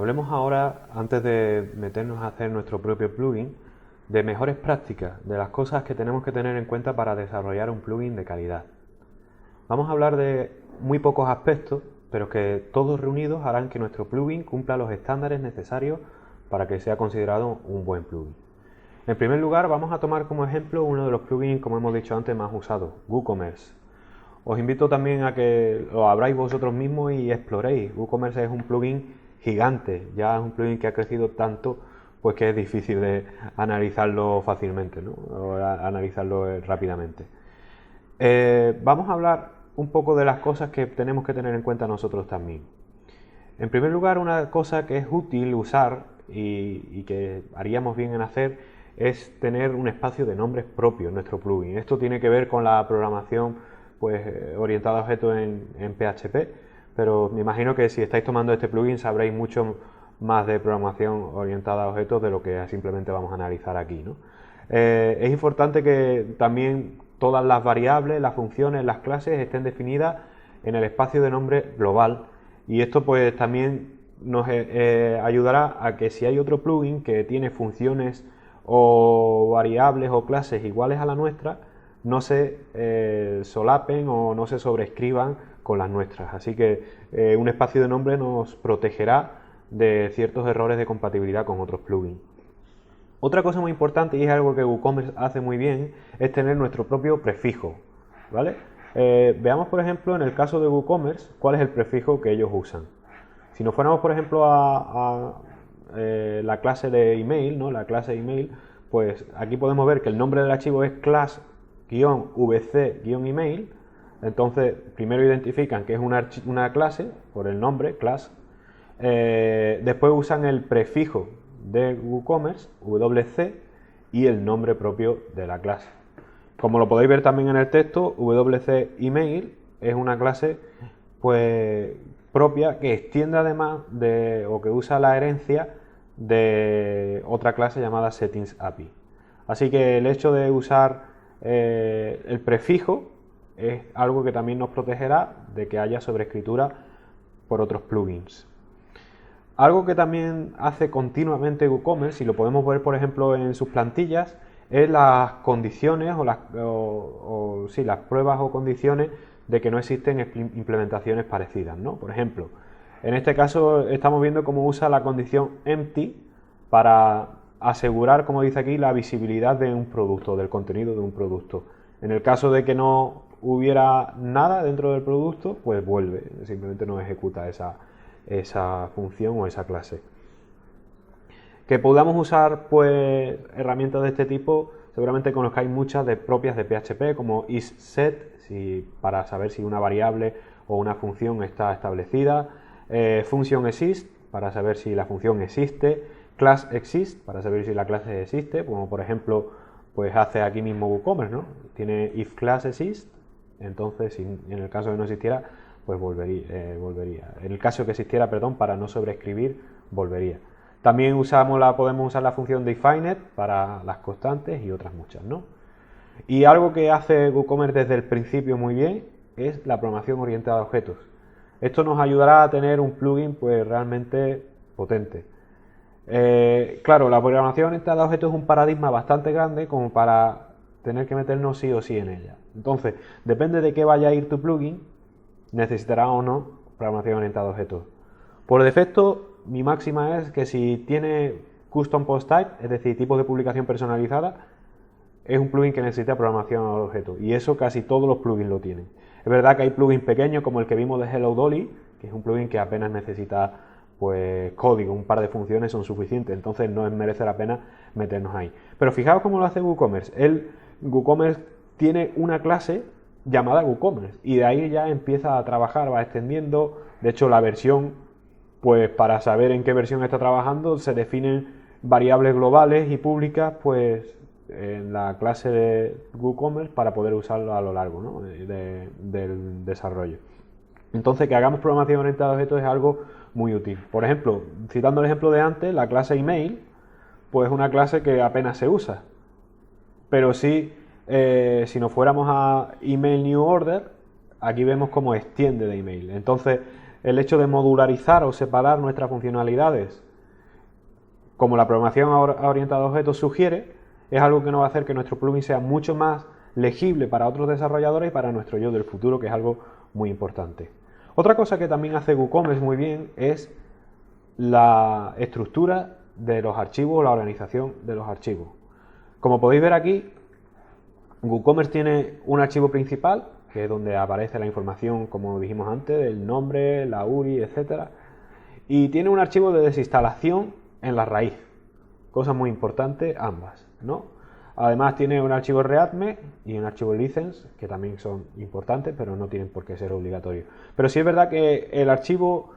Hablemos ahora, antes de meternos a hacer nuestro propio plugin, de mejores prácticas, de las cosas que tenemos que tener en cuenta para desarrollar un plugin de calidad. Vamos a hablar de muy pocos aspectos, pero que todos reunidos harán que nuestro plugin cumpla los estándares necesarios para que sea considerado un buen plugin. En primer lugar, vamos a tomar como ejemplo uno de los plugins, como hemos dicho antes, más usados, WooCommerce. Os invito también a que lo abráis vosotros mismos y exploréis. WooCommerce es un plugin gigante, ya es un plugin que ha crecido tanto pues que es difícil de analizarlo fácilmente, ¿no? O analizarlo rápidamente. Vamos a hablar un poco de las cosas que tenemos que tener en cuenta nosotros también. En primer lugar, una cosa que es útil usar y que haríamos bien en hacer es tener un espacio de nombres propio en nuestro plugin. Esto tiene que ver con la programación pues, orientada a objetos en PHP, pero me imagino que si estáis tomando este plugin sabréis mucho más de programación orientada a objetos de lo que simplemente vamos a analizar aquí, ¿no? Es importante que también todas las variables, las funciones, las clases estén definidas en el espacio de nombre global, y esto pues también nos ayudará a que si hay otro plugin que tiene funciones o variables o clases iguales a la nuestra, no se solapen o no se sobreescriban con las nuestras. Así que un espacio de nombre nos protegerá de ciertos errores de compatibilidad con otros plugins. Otra cosa muy importante, y es algo que WooCommerce hace muy bien, es tener nuestro propio prefijo, ¿vale? Veamos, por ejemplo, en el caso de WooCommerce, cuál es el prefijo que ellos usan. Si nos fuéramos, por ejemplo, a la clase de email, ¿no? La clase de email, pues aquí podemos ver que el nombre del archivo es class-vc-email. Entonces, primero identifican que es una clase por el nombre, class. Después usan el prefijo de WooCommerce, wc, y el nombre propio de la clase. Como lo podéis ver también en el texto, wc email es una clase pues propia que extiende además o que usa la herencia de otra clase llamada settings API. Así que el hecho de usar el prefijo es algo que también nos protegerá de que haya sobreescritura por otros plugins. Algo que también hace continuamente WooCommerce, y lo podemos ver por ejemplo en sus plantillas, es las condiciones las pruebas o condiciones de que no existen implementaciones parecidas, ¿no? Por ejemplo, en este caso estamos viendo cómo usa la condición empty para asegurar, como dice aquí, la visibilidad de un producto, del contenido de un producto. En el caso de que no hubiera nada dentro del producto, pues vuelve, simplemente no ejecuta esa función o esa clase. Que podamos usar pues herramientas de este tipo, seguramente conozcáis muchas propias de PHP, como isSet, para saber si una variable o una función está establecida, FunctionExist, para saber si la función existe, ClassExist, para saber si la clase existe, como por ejemplo pues hace aquí mismo WooCommerce, ¿no? Tiene ifClassExist, entonces si en el caso de no existiera, pues volvería. En el caso que existiera, perdón, para no sobreescribir, volvería. También podemos usar la función defined para las constantes y otras muchas, ¿no? Y algo que hace WooCommerce desde el principio muy bien es la programación orientada a objetos. Esto nos ayudará a tener un plugin pues realmente potente. Claro, la programación orientada a objetos es un paradigma bastante grande como para tener que meternos sí o sí en ella. Entonces, depende de qué vaya a ir tu plugin, necesitará o no programación orientada a objetos. Por defecto, mi máxima es que si tiene custom post type, es decir, tipos de publicación personalizada, es un plugin que necesita programación a objetos, y eso casi todos los plugins lo tienen. Es verdad que hay plugins pequeños como el que vimos de Hello Dolly, que es un plugin que apenas necesita pues código, un par de funciones son suficientes, entonces no merece la pena meternos ahí. Pero fijaos cómo lo hace WooCommerce. WooCommerce tiene una clase llamada WooCommerce y de ahí ya empieza a trabajar, va extendiendo. De hecho, la versión, pues para saber en qué versión está trabajando, se definen variables globales y públicas pues en la clase de WooCommerce para poder usarlo a lo largo, ¿no? del desarrollo. Entonces, que hagamos programación orientada a objetos es algo muy útil. Por ejemplo, citando el ejemplo de antes, la clase email, pues es una clase que apenas se usa. Pero sí, si nos fuéramos a email new order, aquí vemos cómo extiende de email. Entonces, el hecho de modularizar o separar nuestras funcionalidades, como la programación orientada a objetos sugiere, es algo que nos va a hacer que nuestro plugin sea mucho más legible para otros desarrolladores y para nuestro yo del futuro, que es algo muy importante. Otra cosa que también hace WooCommerce muy bien es la estructura de los archivos o la organización de los archivos. Como podéis ver aquí, WooCommerce tiene un archivo principal, que es donde aparece la información, como dijimos antes, del nombre, la URI, etcétera, y tiene un archivo de desinstalación en la raíz, cosa muy importante ambas, ¿no? Además tiene un archivo readme y un archivo license, que también son importantes, pero no tienen por qué ser obligatorios. Pero sí es verdad que el archivo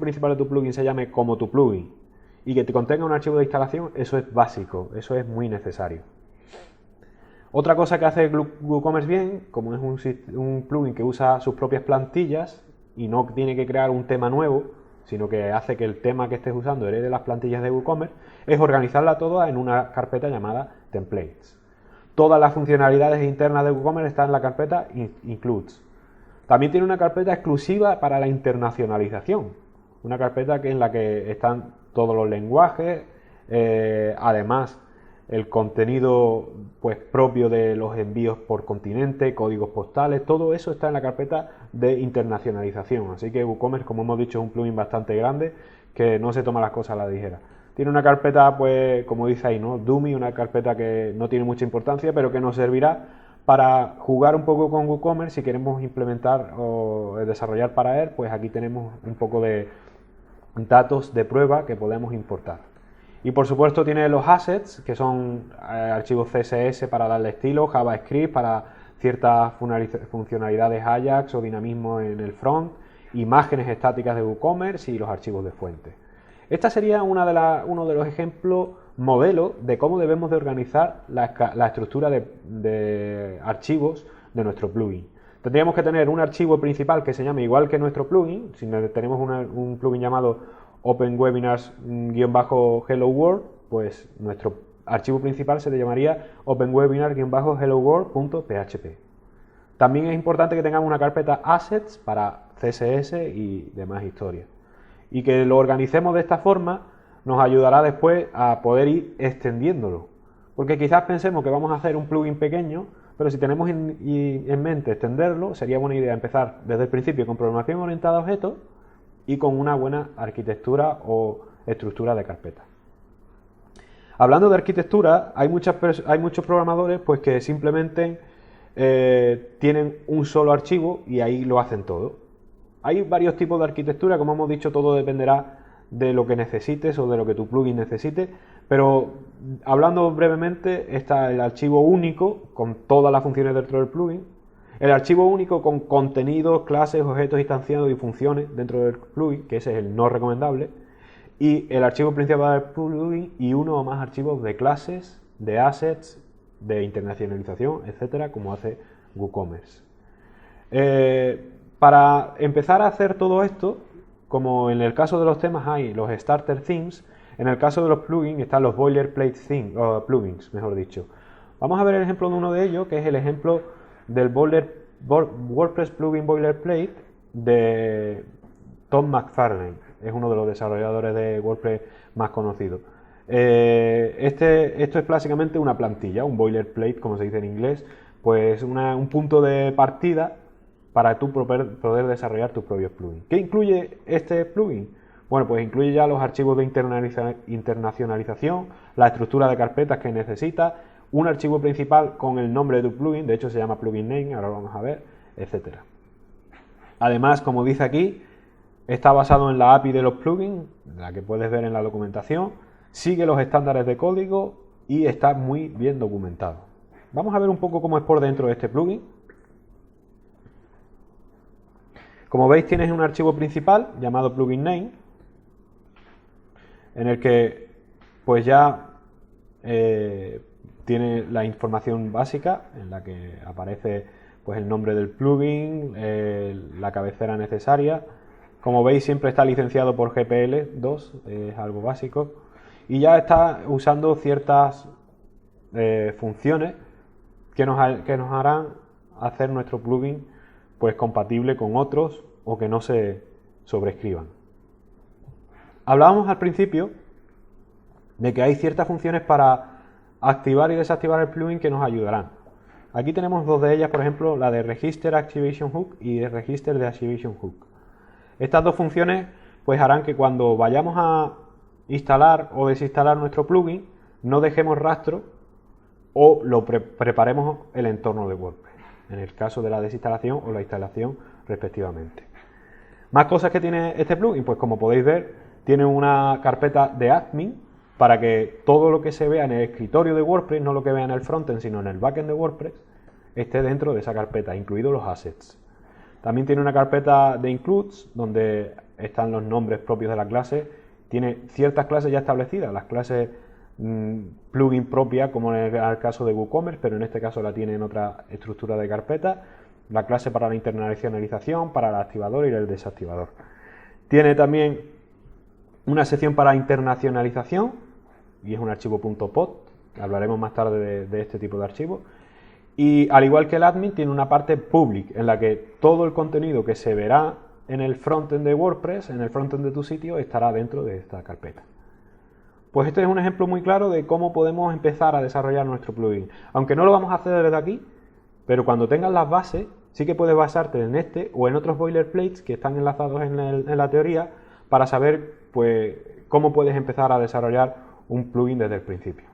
principal de tu plugin se llame como tu plugin y que te contenga un archivo de instalación, eso es básico, eso es muy necesario. Otra cosa que hace WooCommerce bien, como es un plugin que usa sus propias plantillas y no tiene que crear un tema nuevo, sino que hace que el tema que estés usando herede las plantillas de WooCommerce, es organizarla toda en una carpeta llamada templates. Todas las funcionalidades internas de WooCommerce están en la carpeta includes. También tiene una carpeta exclusiva para la internacionalización, una carpeta en la que están todos los lenguajes, además el contenido pues propio de los envíos por continente, códigos postales, todo eso está en la carpeta de internacionalización. Así que WooCommerce, como hemos dicho, es un plugin bastante grande que no se toma las cosas a la ligera. Tiene una carpeta, pues, como dice ahí, ¿no? Dummy, una carpeta que no tiene mucha importancia, pero que nos servirá para jugar un poco con WooCommerce. Si queremos implementar o desarrollar para él, pues aquí tenemos un poco de datos de prueba que podemos importar. Y por supuesto tiene los assets, que son archivos CSS para darle estilo, JavaScript para ciertas funcionalidades Ajax o dinamismo en el front, imágenes estáticas de WooCommerce y los archivos de fuente. Esta sería uno de los ejemplos modelo de cómo debemos de organizar la estructura de archivos de nuestro plugin. Tendríamos que tener un archivo principal que se llame igual que nuestro plugin. Si tenemos un plugin llamado OpenWebinars-Hello World, pues nuestro archivo principal se le llamaría OpenWebinar-Hello World.php. También es importante que tengamos una carpeta Assets para CSS y demás historias. Y que lo organicemos de esta forma nos ayudará después a poder ir extendiéndolo. Porque quizás pensemos que vamos a hacer un plugin pequeño, pero si tenemos en mente extenderlo, sería buena idea empezar desde el principio con programación orientada a objetos y con una buena arquitectura o estructura de carpeta. Hablando de arquitectura, hay muchos programadores pues, que simplemente tienen un solo archivo y ahí lo hacen todo. Hay varios tipos de arquitectura, como hemos dicho, todo dependerá de lo que necesites o de lo que tu plugin necesite, pero hablando brevemente, está el archivo único con todas las funciones dentro del plugin, el archivo único con contenidos, clases, objetos instanciados y funciones dentro del plugin, que ese es el no recomendable, y el archivo principal del plugin y uno o más archivos de clases, de assets, de internacionalización, etcétera, como hace WooCommerce. Para empezar a hacer todo esto, como en el caso de los temas hay los starter themes, en el caso de los plugins están los boilerplate themes, o plugins, mejor dicho. Vamos a ver el ejemplo de uno de ellos, que es el ejemplo del WordPress plugin boilerplate de Tom McFarlane. Es uno de los desarrolladores de WordPress más conocidos. Esto es básicamente una plantilla, un boilerplate, como se dice en inglés, pues un punto de partida para tú poder desarrollar tus propios plugins. ¿Qué incluye este plugin? Bueno, pues incluye ya los archivos de internacionalización, la estructura de carpetas que necesitas, un archivo principal con el nombre de tu plugin, de hecho se llama plugin name, ahora lo vamos a ver, etcétera. Además, como dice aquí, está basado en la API de los plugins, la que puedes ver en la documentación, sigue los estándares de código y está muy bien documentado. Vamos a ver un poco cómo es por dentro de este plugin. Como veis, tienes un archivo principal llamado plugin name, en el que pues ya tiene la información básica, en la que aparece pues el nombre del plugin, la cabecera necesaria. Como veis, siempre está licenciado por GPL2, es algo básico, y ya está usando ciertas funciones que nos harán hacer nuestro plugin pues compatible con otros o que no se sobrescriban. Hablábamos al principio de que hay ciertas funciones para activar y desactivar el plugin que nos ayudarán. Aquí tenemos dos de ellas, por ejemplo, la de Register Activation Hook y de Register Deactivation Hook. Estas dos funciones pues harán que cuando vayamos a instalar o desinstalar nuestro plugin no dejemos rastro o lo preparemos el entorno de WordPress, en el caso de la desinstalación o la instalación respectivamente. Más cosas que tiene este plugin, pues como podéis ver, tiene una carpeta de admin para que todo lo que se vea en el escritorio de WordPress, no lo que vea en el frontend, sino en el backend de WordPress, esté dentro de esa carpeta, incluidos los assets. También tiene una carpeta de includes, donde están los nombres propios de la clase. Tiene ciertas clases ya establecidas, las clases plugin propia, como en el caso de WooCommerce, pero en este caso la tiene en otra estructura de carpeta. La clase para la internacionalización, para el activador y el desactivador. Tiene también una sección para internacionalización, y es un archivo .pod, hablaremos más tarde de este tipo de archivos. Y al igual que el admin, tiene una parte public, en la que todo el contenido que se verá en el frontend de WordPress, en el frontend de tu sitio, estará dentro de esta carpeta. Pues este es un ejemplo muy claro de cómo podemos empezar a desarrollar nuestro plugin. Aunque no lo vamos a hacer desde aquí, pero cuando tengas las bases, sí que puedes basarte en este o en otros boilerplates que están enlazados en la teoría para saber pues, cómo puedes empezar a desarrollar un plugin desde el principio.